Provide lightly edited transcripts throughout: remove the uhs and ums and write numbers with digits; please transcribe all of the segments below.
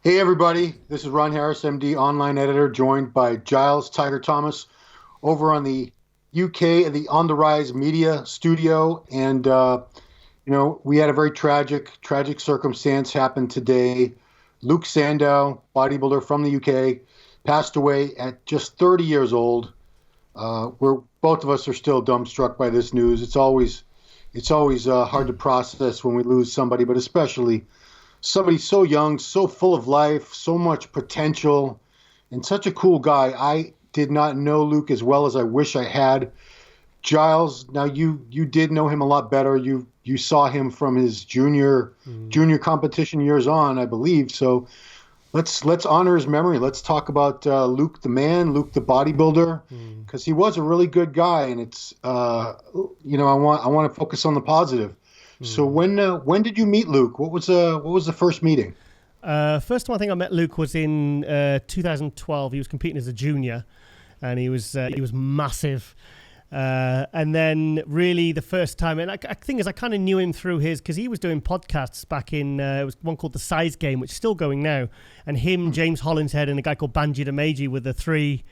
Hey everybody, this is Ron Harris, MD, online editor, joined by Giles Tiger Thomas over on the UK at the On the Rise Media Studio. And, we had a very tragic circumstance happen today. Luke Sandoe, bodybuilder from the UK, passed away at just 30 years old. Both of us are still dumbstruck by this news. It's always hard to process when we lose somebody, but especially somebody so young, so full of life, so much potential, and such a cool guy. I did not know Luke as well as I wish I had. Giles, now you did know him a lot better. You saw him from his junior competition years on, I believe. So let's honor his memory. Let's talk about Luke the man, Luke the bodybuilder, because he was a really good guy. And it's I want to focus on the positive. So when did you meet Luke? What was the first meeting? First time I think I met Luke was in 2012. He was competing as a junior, and he was massive. And then really the first time, and I think I kind of knew him through because he was doing podcasts back in, it was one called The Size Game, which is still going now. And him, James Hollinshead, and a guy called Banji Dameji were the three.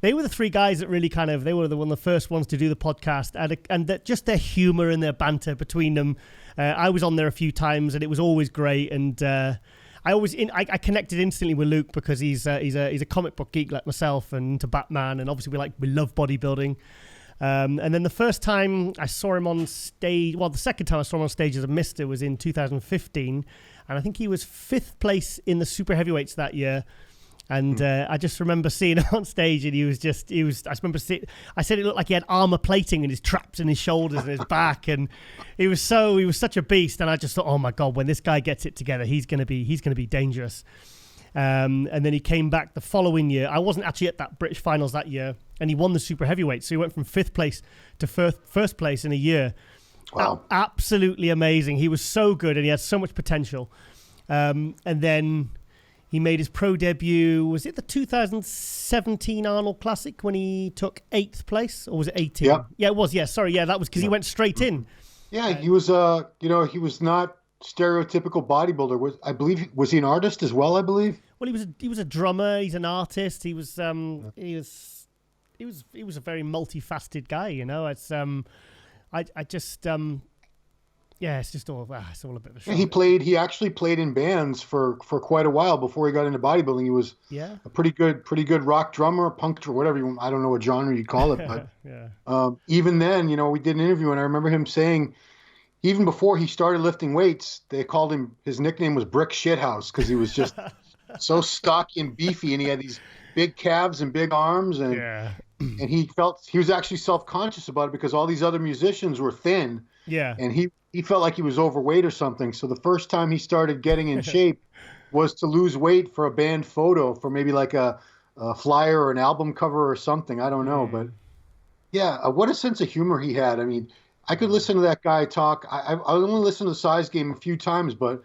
They were the three guys that really they were one of the first ones to do the podcast, and just their humor and their banter between them. I was on there a few times, and it was always great. And I connected instantly with Luke because he's a comic book geek like myself and into Batman, and obviously we love bodybuilding. And then the first time I saw him on stage, the second time I saw him on stage as a Mister was in 2015, and I think he was 5th place in the super heavyweights that year. And I just remember seeing him on stage, and I said it looked like he had armor plating in his traps and his shoulders and his back, and he was such a beast. And I just thought, oh my God, when this guy gets it together, he's gonna be dangerous. And then he came back the following year. I wasn't actually at that British finals that year, and he won the super heavyweight. So he went from 5th place to first place in a year. Wow. Absolutely amazing. He was so good, and he had so much potential. And then he made his pro debut. Was it the 2017 Arnold Classic when he took 8th place, or was it 18? Yeah, it was. Yeah, sorry. Yeah, that was because he went straight in. Yeah, he was. He was not stereotypical bodybuilder. Was he an artist as well? I believe. Well, he was a drummer. He's an artist. He was a very multifaceted guy. It's just all a bit of a shock. He actually played in bands for quite a while before he got into bodybuilding. He was a pretty good rock drummer, punk, or whatever I don't know what genre you call it, but even then, we did an interview, and I remember him saying, even before he started lifting weights, they called him, his nickname was Brick Shithouse, because he was just so stocky and beefy, and he had these big calves and big arms, and he was actually self-conscious about it because all these other musicians were thin. Yeah. And he felt like he was overweight or something. So the first time he started getting in shape was to lose weight for a band photo, for maybe like a flyer or an album cover or something. I don't know. But yeah, what a sense of humor he had. I mean, I could listen to that guy talk. I only listened to The Size Game a few times, but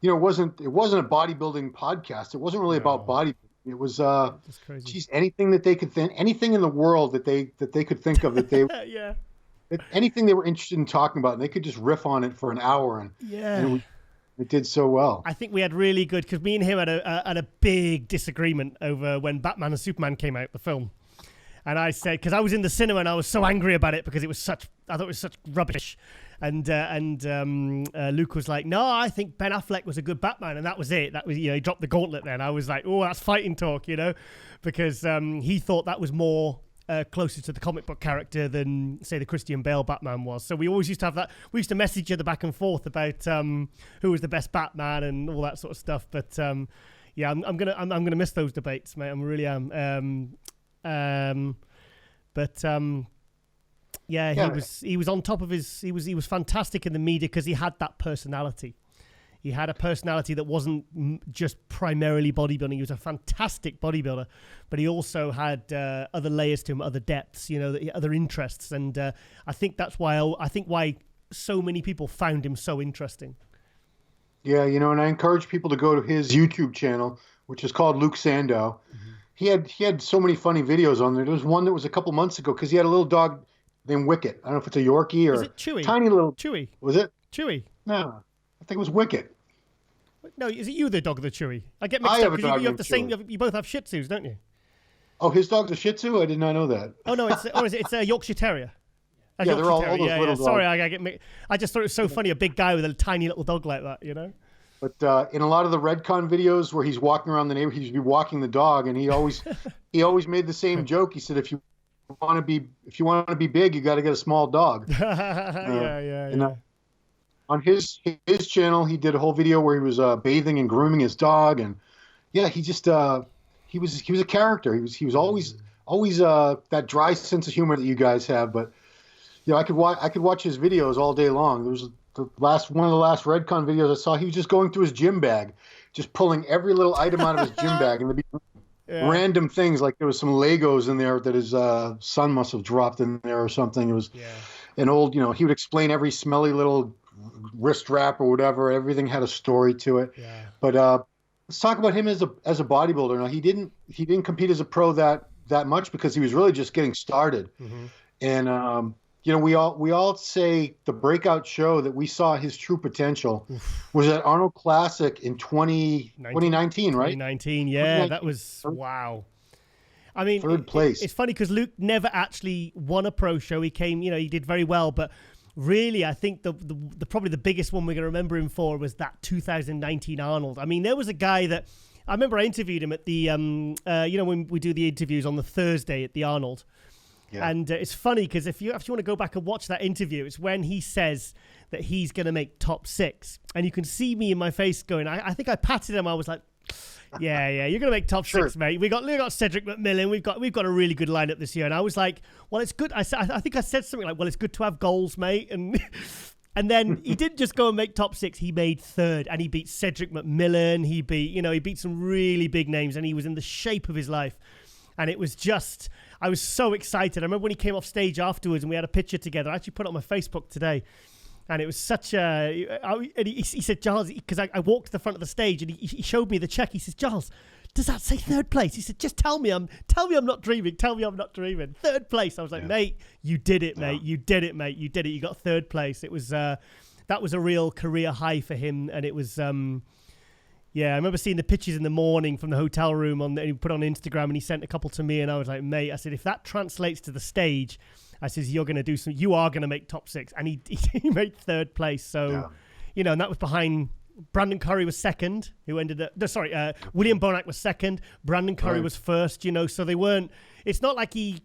it wasn't a bodybuilding podcast. It wasn't really about bodybuilding. It was anything that they could think, anything in the world that they could think of that they anything they were interested in talking about, and they could just riff on it for an hour, and it did so well. I think we had really good, because me and him had a big disagreement over when Batman and Superman came out, the film. And I said, because I was in the cinema and I was so angry about it because I thought it was such rubbish. And Luke was like, no, I think Ben Affleck was a good Batman, and that was it. That was, he dropped the gauntlet then. I was like, oh, that's fighting talk, because he thought that was more closer to the comic book character than, say, the Christian Bale Batman was. So we always used to have that. We used to message each other back and forth about who was the best Batman and all that sort of stuff. But I'm gonna miss those debates, mate. I really am. He was on top of his. He was fantastic in the media because he had that personality. He had a personality that wasn't just primarily bodybuilding. He was a fantastic bodybuilder, but he also had other layers to him, other depths, other interests, and I think that's why so many people found him so interesting. Yeah, and I encourage people to go to his YouTube channel, which is called Luke Sandoe. Mm-hmm. He had so many funny videos on there. There was one that was a couple months ago because he had a little dog named Wicket. I don't know if it's a Yorkie or is it Chewy? Tiny little Chewy. Was it Chewy? No, I think it was Wicket. No, is it you the dog, the Chewy? I get I mixed have up a because dog you have named the same. Chewy. You both have Shih Tzus, don't you? Oh, his dog's a Shih Tzu? I did not know that. Oh no, it's a Yorkshire Terrier. A Yeah, Yorkshire they're all Terrier. those Yeah, little yeah. Sorry, dogs. I just thought it was so funny, a big guy with a tiny little dog like that, you know? But in a lot of the Redcon videos where he's walking around the neighborhood, he'd be walking the dog, and he always made the same joke. He said, if you want to be big, you got to get a small dog. Yeah. On his channel, he did a whole video where he was bathing and grooming his dog, and yeah, he just he was a character. He was always that dry sense of humor that you guys have. But you know, I could watch his videos all day long. There was one of the last Redcon videos I saw. He was just going through his gym bag, just pulling every little item out of his gym bag, and there'd be random things, like there was some Legos in there that his son must have dropped in there or something. It was an old, you know, he would explain every smelly little wrist wrap or whatever. Everything had a story to it. Yeah. But let's talk about him as a bodybuilder. Now, he didn't compete as a pro that much because he was really just getting started. Mm-hmm. And you know, we all say the breakout show that we saw his true potential was at Arnold Classic in 2019, right? 2019, yeah, that was wow. I mean, third place. It's funny because Luke never actually won a pro show. He came, you know, he did very well, but really, I think the probably the biggest one we're going to remember him for was that 2019 Arnold. I mean, there was a guy that I remember I interviewed him at the, you know, when we do the interviews on the Thursday at the Arnold. Yeah. And it's funny because if you want to go back and watch that interview, it's when he says that he's going to make top 6. And you can see me in my face going, I think I patted him. I was like, yeah, you're going to make top 6, mate. We got Cedric McMillan. We've got a really good lineup this year. And I was like, well, it's good. I think I said something like, well, it's good to have goals, mate. And then he didn't just go and make top 6. He made 3rd, and he beat Cedric McMillan. He beat some really big names, and he was in the shape of his life. And it was just, I was so excited. I remember when he came off stage afterwards and we had a picture together. I actually put it on my Facebook today. And it was such a, and he said, Giles, because I walked to the front of the stage and he showed me the check. He says, Giles, does that say 3rd place? He said, just tell me I'm not dreaming. Tell me I'm not dreaming. 3rd place. I was like, mate, you did it, mate. You did it, mate. You did it. You got 3rd place. It was, that was a real career high for him. And it was, yeah, I remember seeing the pictures in the morning from the hotel room and he put on Instagram, and he sent a couple to me, and I was like, mate, I said, if that translates to the stage, I says, you are going to make top 6. And he made 3rd place. So, you know, and that was behind Brandon Curry was 2nd, who ended up, William Bonac was 2nd, Brandon Curry was 1st, you know, so they weren't, it's not like he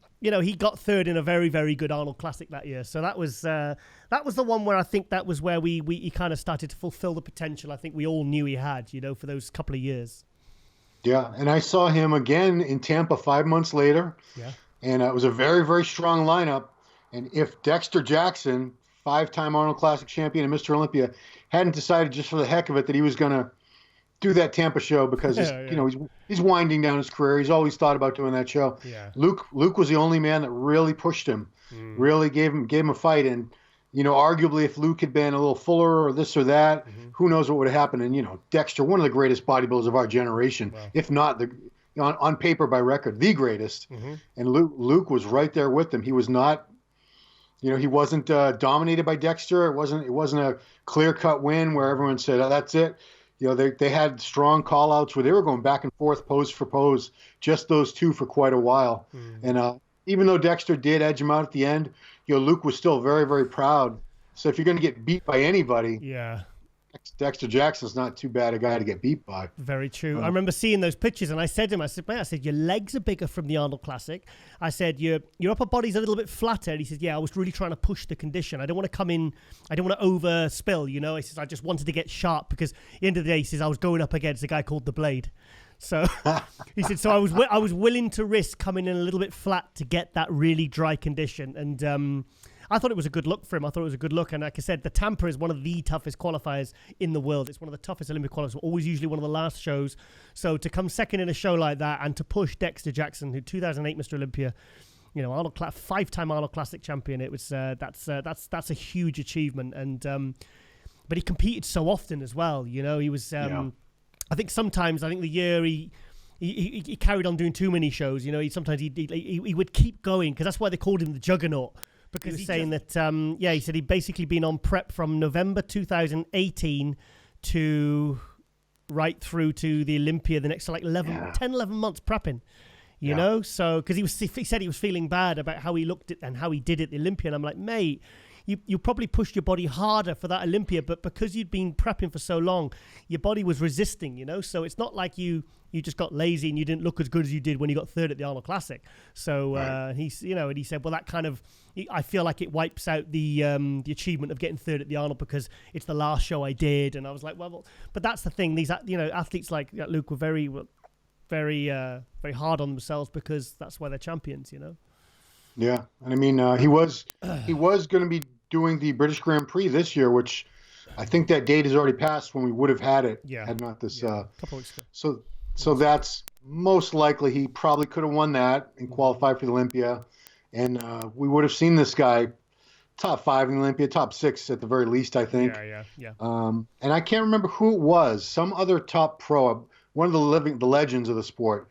got 3rd in a very, very good Arnold Classic that year. So that was the one where I think that was where he kind of started to fulfill the potential I think we all knew he had, you know, for those couple of years. Yeah, and I saw him again in Tampa 5 months later. Yeah. And it was a very, very strong lineup. And if Dexter Jackson, 5-time Arnold Classic champion and Mr. Olympia, hadn't decided just for the heck of it that he was going to do that Tampa show because you know, he's winding down his career. He's always thought about doing that show. Yeah. Luke was the only man that really pushed him, really gave him a fight. And you know, arguably if Luke had been a little fuller or this or that, who knows what would have happened. And you know, Dexter, one of the greatest bodybuilders of our generation, if not on paper by record, the greatest. And Luke was right there with him. He was not, you know, he wasn't dominated by Dexter. It wasn't a clear-cut win where everyone said, oh, that's it. You know, they had strong call-outs where they were going back and forth, pose for pose, just those two for quite a while. And even though Dexter did edge him out at the end, you know, Luke was still very, very proud. So if you're going to get beat by anybody, Dexter Jackson's not too bad a guy to get beat by. Very true. I remember seeing those pictures, and I said to him, mate, I said, your legs are bigger from the Arnold Classic. I said, your upper body's a little bit flatter. And he said, yeah, I was really trying to push the condition. I don't want to come in, I don't want to overspill, you know. He says, I just wanted to get sharp because at the end of the day, he says, I was going up against a guy called The Blade. So he said, so I was willing to risk coming in a little bit flat to get that really dry condition. And I thought it was a good look for him. I thought it was a good look. And like I said, the Tampa is one of the toughest qualifiers in the world. It's one of the toughest Olympic qualifiers. Always usually one of the last shows. So to come second in a show like that and to push Dexter Jackson, who 2008 Mr. Olympia, you know, 5-time Arnold Classic champion, it was that's a huge achievement. And but he competed so often as well. You know, he was. I think the year he carried on doing too many shows. You know, he would keep going because that's why they called him the Juggernaut. Because he's saying that, he said he'd basically been on prep from November 2018 to right through to the Olympia the next 10, 11 months prepping. You know, so because he said he was feeling bad about how he looked at and how he did at the Olympia, and I'm like, mate, you probably pushed your body harder for that Olympia, but because you'd been prepping for so long, your body was resisting. You know, so it's not like you just got lazy and you didn't look as good as you did when you got third at the Arnold Classic. So and he said, well, that kind of, I feel like it wipes out the achievement of getting third at the Arnold because it's the last show I did, and I was like, well, but that's the thing. These athletes like Luke were very hard on themselves because that's why they're champions, you know. Yeah, and I mean, he was going to be doing the British Grand Prix this year, which I think that date has already passed when we would have had it. Yeah, had not this. A couple weeks ago. So that's most likely he probably could have won that and qualified for the Olympia, and we would have seen this guy top 5 in the Olympia, top 6 at the very least, I think. Yeah. And I can't remember who it was. Some other top pro. One of the legends of the sport.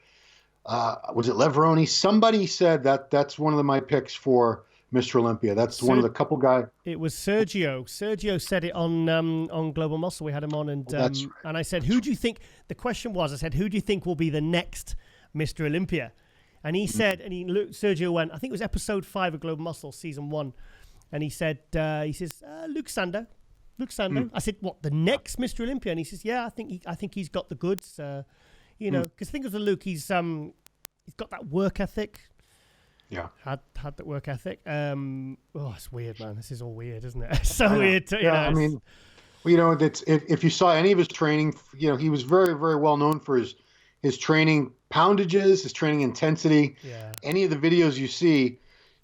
Was it Leveroni? Somebody said that's one of my picks for Mr. Olympia. That's one of the couple guys. It was Sergio. Sergio said it on Global Muscle. We had him on, and and I said, who do you think? The question was, I said, who do you think will be the next Mr. Olympia? And he said, Sergio went, I think it was episode 5 of Global Muscle, season 1, and he said, Luke Sandoe. I said, what, the next Mr. Olympia? And he says, yeah, I think he's got the goods. You know, because think of the Luke, he's got that work ethic. Yeah, had that work ethic. It's weird, man. This is all weird, isn't it? It's so weird. I mean, you know, that's if you saw any of his training, you know, he was very, very well known for his training poundages, his training intensity. Yeah. Any of the videos you see,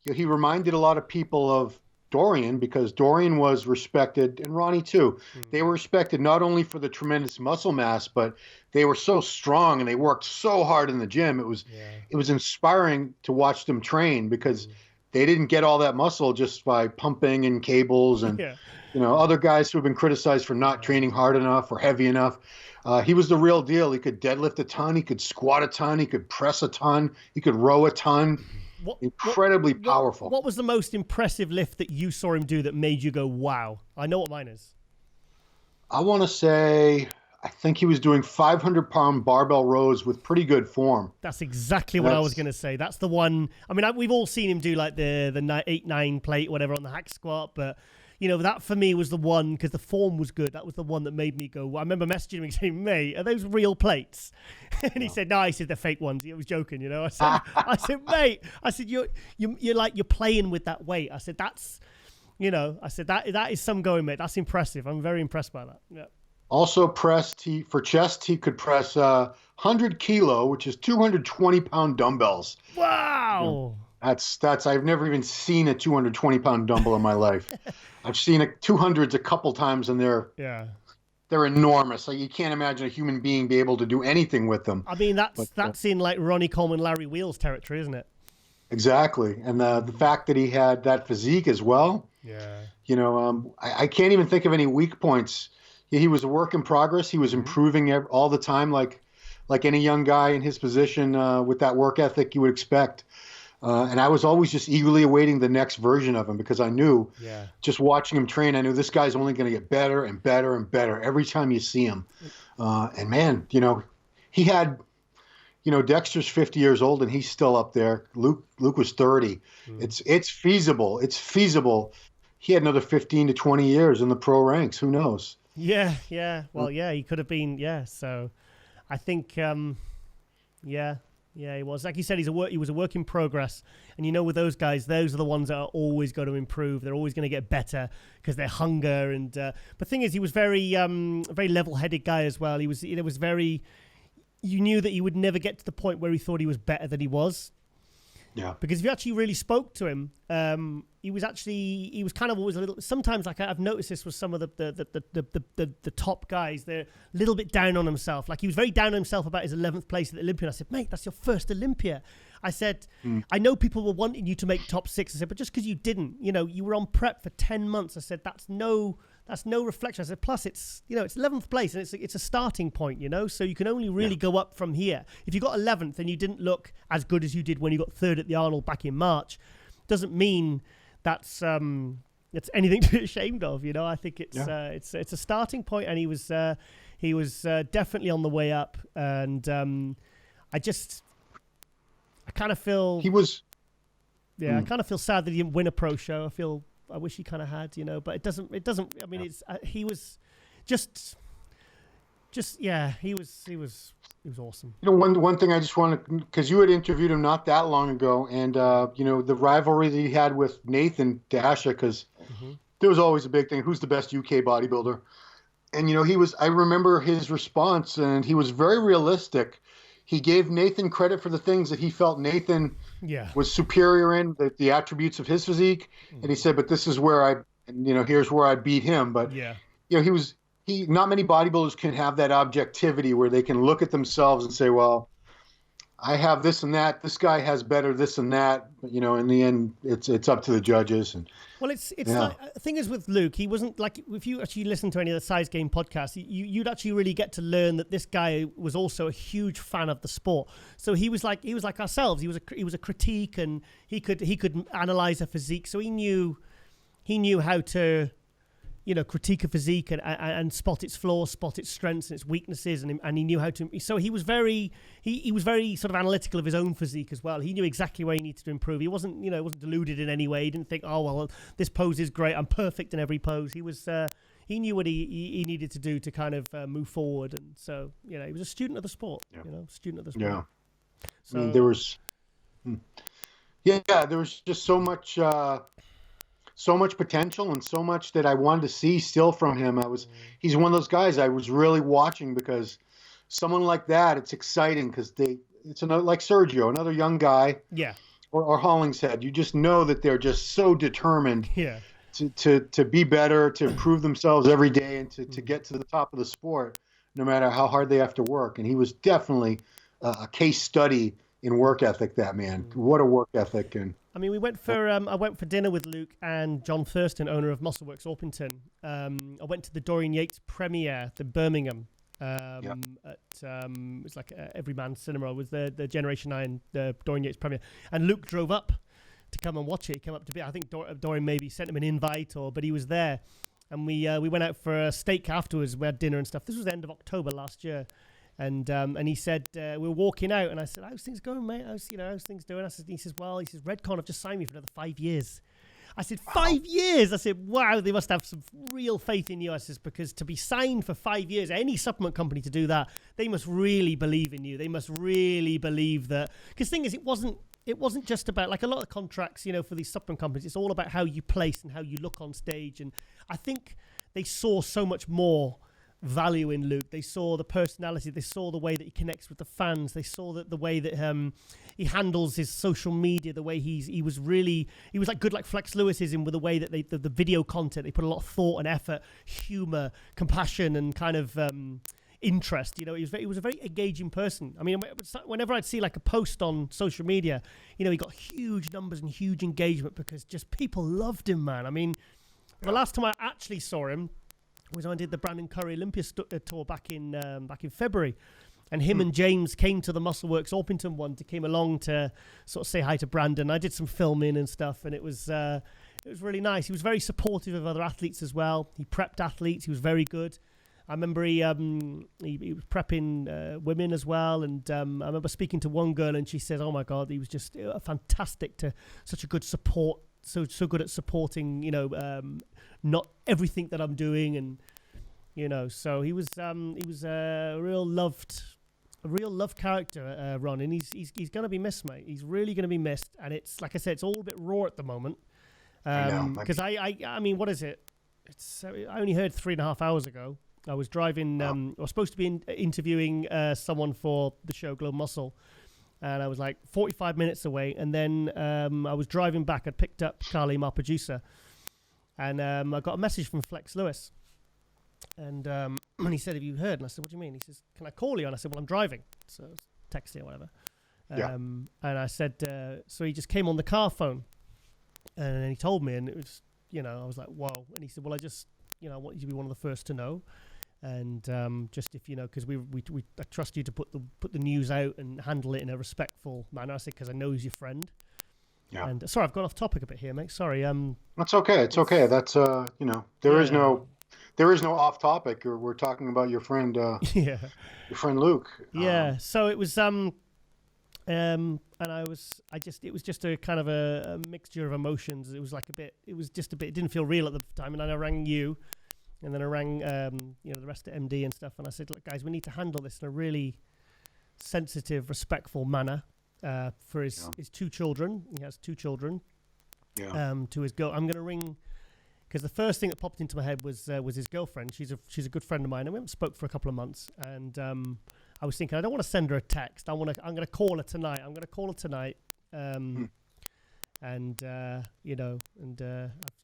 you know, he reminded a lot of people of Dorian, because Dorian was respected, and Ronnie too. They were respected not only for the tremendous muscle mass, but they were so strong and they worked so hard in the gym. It was inspiring to watch them train, because they didn't get all that muscle just by pumping and cables and you know, other guys who have been criticized for not training hard enough or heavy enough. He was the real deal. He could deadlift a ton, he could squat a ton, he could press a ton, he could row a ton. Incredibly powerful. What was the most impressive lift that you saw him do that made you go, wow? I know what mine is. I want to say, I think he was doing 500-pound barbell rows with pretty good form. That's exactly what I was going to say. That's the one. I mean, we've all seen him do like the 8-9 plate, whatever, on the hack squat, but you know, that for me was the one, because the form was good. That was the one that made me go, I remember messaging him and saying, mate, are those real plates? And he said, no, I said, they're fake ones. He was joking, you know. I said, mate, I said, you're like, you're playing with that weight. I said, that's, you know, I said, that is some going, mate. That's impressive. I'm very impressed by that. Yeah. Also pressed, for chest, he could press 100 kilo, which is 220-pound dumbbells. Wow. You know, that's I've never even seen a 220-pound dumbbell in my life. I've seen 200s a couple times, and they're enormous. Like, you can't imagine a human being be able to do anything with them. I mean, that's in like Ronnie Coleman, Larry Wheels territory, isn't it? Exactly, and the fact that he had that physique as well. Yeah. You know, I can't even think of any weak points. He was a work in progress. He was improving all the time, like any young guy in his position with that work ethic you would expect. And I was always just eagerly awaiting the next version of him, because I knew, just watching him train, I knew this guy's only going to get better and better and better every time you see him. And man, you know, he had, you know, Dexter's 50 years old and he's still up there. Luke was 30. It's feasible. It's feasible. He had another 15 to 20 years in the pro ranks. Who knows? Yeah. Well, he could have been. Yeah. So I think, Yeah, he was. Like you said, he was a work in progress. And you know, with those guys, those are the ones that are always going to improve. They're always going to get better because they're hunger. And but the thing is, he was very level-headed guy as well. He was, very. You knew that he would never get to the point where he thought he was better than he was. Yeah. Because if you actually really spoke to him, he was kind of always a little. Sometimes, like I've noticed this with some of the top guys, they're a little bit down on himself. Like he was very down on himself about his 11th place at the Olympia. And I said, mate, that's your first Olympia. I said, I know people were wanting you to make top 6. I said, but just because you didn't, you know, you were on prep for 10 months. I said, that's no reflection. I said, plus it's 11th place and it's a starting point, you know, so you can only really go up from here. If you got 11th and you didn't look as good as you did when you got 3rd at the Arnold back in March, doesn't mean that's it's anything to be ashamed of, you know. I think it's a starting point, and he was He was definitely on the way up, and I kind of feel he was. I kind of feel sad that he didn't win a pro show. I wish he kind of had, but it doesn't. I mean, it's he was just he was awesome. One thing I just want to, because you had interviewed him not that long ago, and the rivalry that he had with Nathan Dasha, because there was always a big thing: who's the best UK bodybuilder? And I remember his response, and he was very realistic. He gave Nathan credit for the things that he felt Nathan was superior in, the attributes of his physique, and he said, "But this is where here's where I beat him." But not many bodybuilders can have that objectivity where they can look at themselves and say, well, I have this and that. This guy has better this and that. But, in the end, it's up to the judges. And it's like, the thing is with Luke, he wasn't like, if you actually listen to any of the Size Game podcasts, you'd actually really get to learn that this guy was also a huge fan of the sport. So he was like ourselves. He was a critique, and he could analyze a physique. So he knew how to, critique a physique and spot its flaws, spot its strengths and its weaknesses, and he knew how to. So he was very sort of analytical of his own physique as well. He knew exactly where he needed to improve. He wasn't deluded in any way. He didn't think, oh well, this pose is great, I'm perfect in every pose. He knew what he needed to do to kind of move forward, and so he was a student of the sport. Student of the sport. Yeah. So I mean, there was just so much potential and so much that I wanted to see still from him. He's one of those guys I was really watching, because someone like that, it's exciting, because it's another, like Sergio, another young guy, or Hollingshead. You just know that they're just so determined to be better, to improve themselves every day, and to get to the top of the sport, no matter how hard they have to work. And he was definitely a case study in work ethic. That man, what a work ethic! And I mean, I went for dinner with Luke and John Thurston, owner of Muscleworks Orpington. I went to the Dorian Yates premiere, the Birmingham. It's like Everyman Cinema. It was the Generation 9, the Dorian Yates premiere, and Luke drove up to come and watch it. He came up to be. I think Dorian maybe sent him an invite, but he was there, and we went out for a steak afterwards. We had dinner and stuff. This was the end of October last year. And he said, we were walking out, and I said, how's things going, mate? How's things doing? He says, Redcon have just signed me for another 5 years. I said, 5 years? I said, wow, they must have some real faith in you. I says, because to be signed for 5 years, any supplement company to do that, they must really believe in you. They must really believe that. Because the thing is, it wasn't just about, like a lot of contracts, for these supplement companies, it's all about how you place and how you look on stage. And I think they saw so much more value in Luke. They saw the personality, they saw the way that he connects with the fans, they saw that the way that he handles his social media, the way he was like good, like Flex Lewis is in, with the way that the video content, they put a lot of thought and effort, humor, compassion, and kind of interest. He was a very engaging person. I mean, whenever I'd see like a post on social media, he got huge numbers and huge engagement, because just people loved him, man. I mean, the last time I actually saw him was when I did the Brandon Curry Olympia tour back in February, and him and James came to the Muscleworks Orpington one, came along to sort of say hi to Brandon. I did some filming and stuff, and it was really nice. He was very supportive of other athletes as well. He prepped athletes. He was very good. I remember he was prepping women as well, and I remember speaking to one girl, and she said, "Oh my God, he was just fantastic, such a good support." So good at supporting, not everything that I'm doing, and so he was a real loved character, Ron, and he's gonna be missed, mate. He's really gonna be missed, and it's like I said, it's all a bit raw at the moment, because I mean, what is it? I only heard 3.5 hours ago. I was driving. I was supposed to be interviewing someone for the show Glow Muscle. And I was like 45 minutes away, and then I was driving back. I'd picked up Carly, my producer, and I got a message from Flex Lewis, and he said, "Have you heard?" And I said, "What do you mean?" He says, "Can I call you?" And I said, "Well, I'm driving," so I was texting or whatever. And I said, so he just came on the car phone, and then he told me, and it was, I was like, "Whoa!" And he said, "Well, I just, I want you to be one of the first to know." And just if because I trust you to put the news out and handle it in a respectful manner. I said, because I know he's your friend. Yeah. And sorry, I've gone off topic a bit here, mate. Sorry. That's okay. It's okay. That's there is no there is no off topic. We're talking about your friend, Yeah. your friend Luke. Yeah. So it was and it was just a kind of a mixture of emotions. It was like it didn't feel real at the time. And then I rang you, and then I rang, the rest of MD and stuff. And I said, look, guys, we need to handle this in a really sensitive, respectful manner for his two children. He has two children. Yeah. To his girl. I'm going to ring, because the first thing that popped into my head was his girlfriend. She's a good friend of mine, and we haven't spoke for a couple of months. And I was thinking, I don't want to send her a text. I'm going to call her tonight. And I've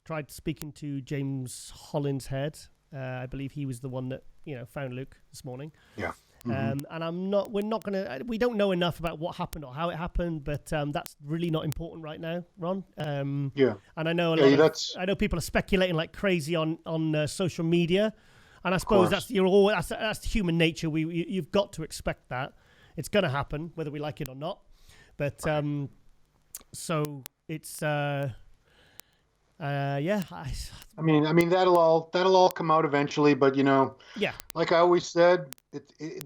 tried speaking to James Hollinshead. I believe he was the one that found Luke this morning. Yeah. And we don't know enough about what happened or how it happened, but that's really not important right now, Ron. Yeah. And I know I know people are speculating like crazy on social media, and I suppose that's human nature. You've got to expect that it's going to happen whether we like it or not. But so it's I mean that'll all come out eventually, but like I always said,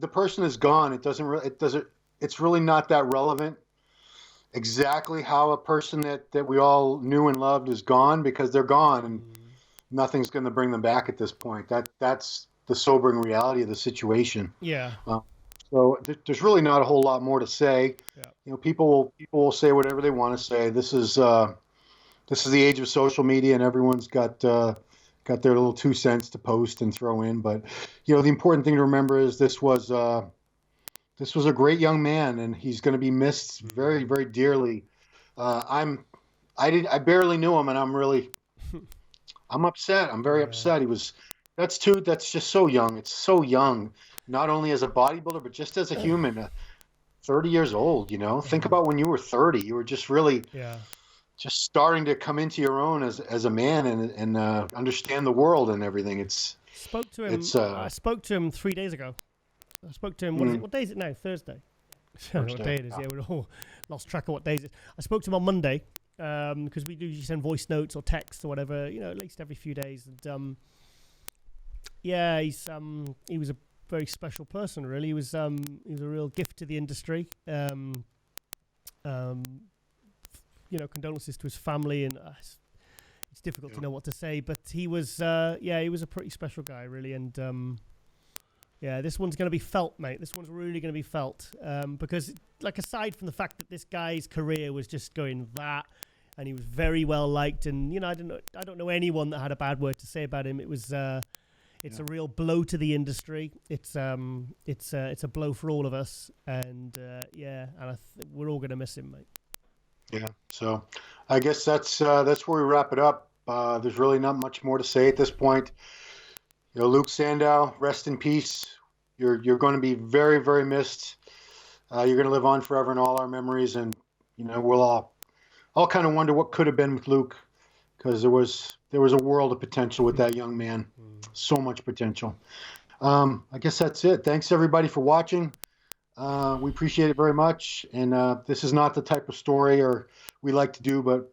the person is gone. It's really not that relevant exactly how a person that we all knew and loved is gone, because they're gone and nothing's going to bring them back at this point. That's the sobering reality of the situation. Yeah. So there's really not a whole lot more to say. Yeah. People will say whatever they want to say. This is the age of social media, and everyone's got their little 2 cents to post and throw in. But the important thing to remember is this was a great young man, and he's going to be missed very, very dearly. I barely knew him, and I'm upset. I'm very upset. That's just so young. It's so young, not only as a bodybuilder, but just as a human. 30 years old, Think about when you were 30. You were just really just starting to come into your own as a man and understand the world and everything. I spoke to him 3 days ago. I spoke to him. What day is it now? Thursday. I don't know what day it is. Yeah, we all lost track of what days it is. I spoke to him on Monday because we usually send voice notes or texts or whatever, at least every few days. And he was a very special person. Really, he was a real gift to the industry. Condolences to his family, and it's difficult to know what to say, but he was a pretty special guy, really. And this one's going to be felt, mate. This one's really going to be felt, because aside from the fact that this guy's career was just going that, and he was very well liked, and I don't know anyone that had a bad word to say about him. It was it's a real blow to the industry. It's a blow for all of us, and we're all going to miss him, mate. Yeah, so I guess that's where we wrap it up. There's really not much more to say at this point. Luke Sandoe, rest in peace. You're going to be very, very missed. You're going to live on forever in all our memories, and we'll all kind of wonder what could have been with Luke, because there was a world of potential with that young man. So much potential. I guess that's it. Thanks everybody for watching. We appreciate it very much, and this is not the type of story we like to do, but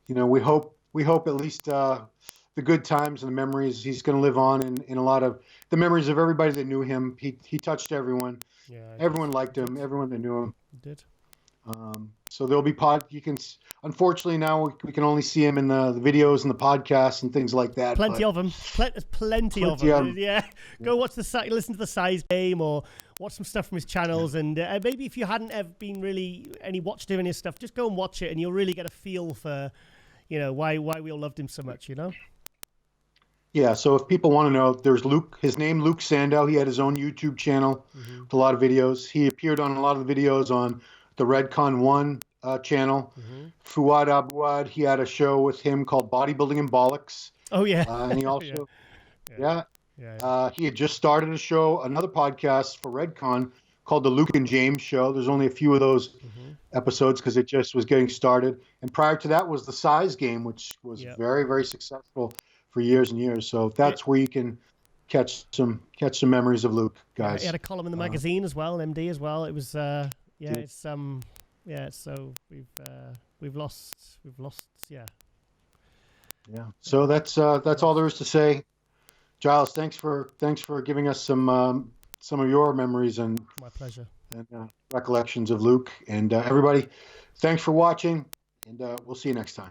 we hope at least the good times and the memories, he's going to live on in a lot of the memories of everybody that knew him. He touched everyone. Yeah, everyone liked him. Everyone that knew him. He did. So there'll be unfortunately now we can only see him in the videos and the podcasts and things like that. Plenty of them. There's plenty of them. Yeah. Go watch listen to the Size Game, or watch some stuff from his channels. And maybe if you hadn't ever been really watched him and his stuff, just go and watch it, and you'll really get a feel for, why we all loved him so much, Yeah, so if people want to know, there's his name, Luke Sandoe. He had his own YouTube channel with a lot of videos. He appeared on a lot of the videos on the Redcon 1 channel. Fuad Abuad, he had a show with him called Bodybuilding and Bollocks. Oh, yeah. And he also, he had just started another podcast for Redcon called The Luke and James Show. There's only a few of those episodes because it just was getting started. And prior to that was The Size Game, which was very, very successful for years and years. So that's where you can catch some memories of Luke, guys. He had a column in the magazine as well, an MD as well. It was so we've lost. Yeah. So that's all there is to say. Giles, thanks for giving us some of your memories and My pleasure. recollections of Luke. And everybody, thanks for watching, and we'll see you next time.